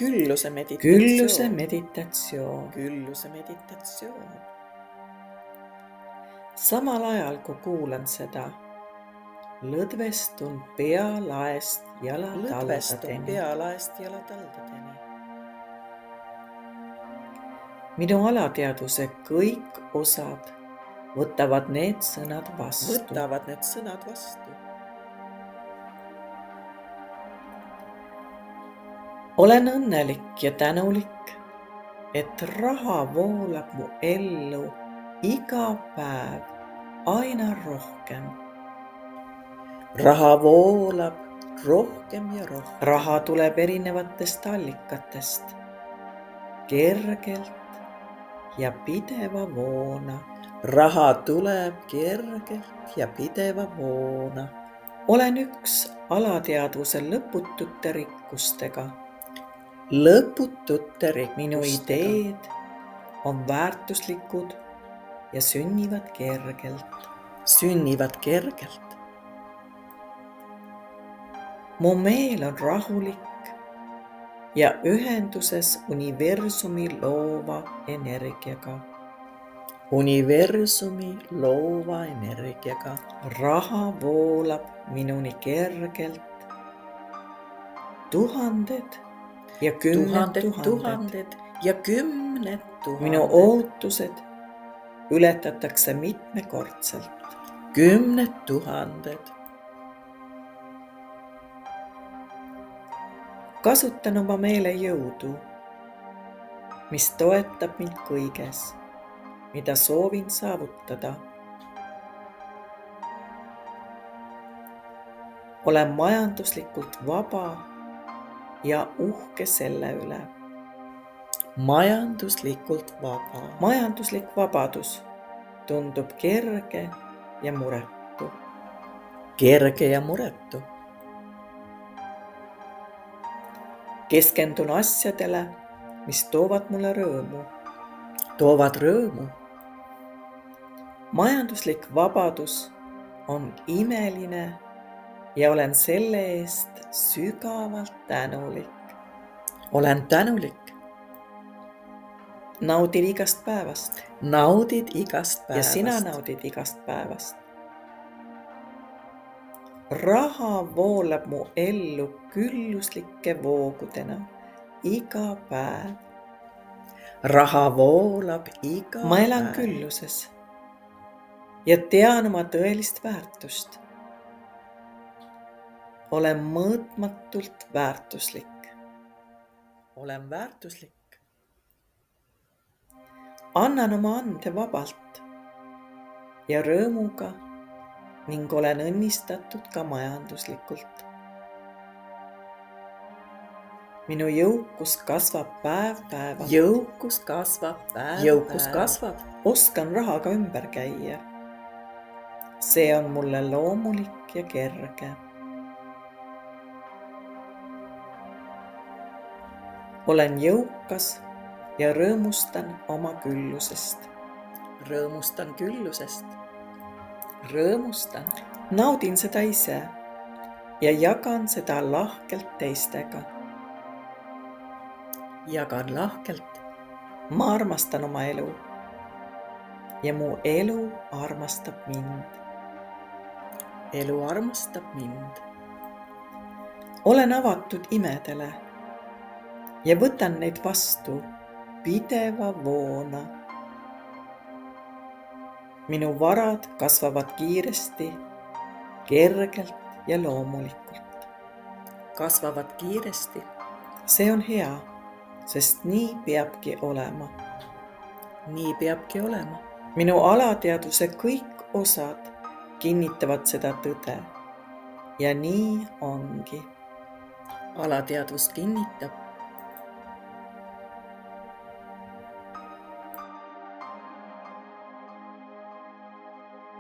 Külluse meditatsioon. Samal ajal, kui kuulan seda, lõdvestun pealaest jalataldadeni. Minu alateadvuse kõik osad võtavad need sõnad vastu. Olen õnnelik ja tänulik, et raha voolab mu ellu iga päev aina rohkem. Raha voolab rohkem ja rohkem. Raha tuleb erinevatest allikatest, kergelt ja pideva voona. Olen üks alateadvuse lõputute rikkustega. Minu ideed on väärtuslikud ja sünnivad kergelt. Mu meel on rahulik ja ühenduses universumi loova energiaga. Raha voolab minuni kergelt. Tuhanded ja kümned tuhanded. Minu ootused ületatakse mitmekordselt. Kasutan oma meele jõudu, mis toetab mind kõiges, mida soovin saavutada. Olen majanduslikult vaba ja uhke selle üle. Majanduslik vabadus tundub kerge ja muretu. Keskendun asjadele, mis toovad mulle rõõmu. Majanduslik vabadus on imeline ja olen selle eest sügavalt tänulik. Naudin igast päevast. Ja sina naudid igast päevast. Raha voolab mu ellu külluslike voogudena iga päev. Ma elan külluses ja tean oma tõelist väärtust. Olen mõõtmatult väärtuslik. Annan oma ande vabalt ja rõõmuga ning olen õnnistatud ka majanduslikult. Minu jõukus kasvab päev-päevalt. Oskan rahaga ümber käia. See on mulle loomulik ja kerge. Olen jõukas ja rõõmustan oma küllusest. Naudin seda ise ja jagan seda lahkelt teistega. Ma armastan oma elu ja mu elu armastab mind. Olen avatud imedele ja võtan neid vastu pideva voona. Minu varad kasvavad kiiresti, kergelt ja loomulikult. See on hea, sest nii peabki olema. Minu alateadvuse kõik osad kinnitavad seda tõde ja nii ongi. Alateadvus kinnitab,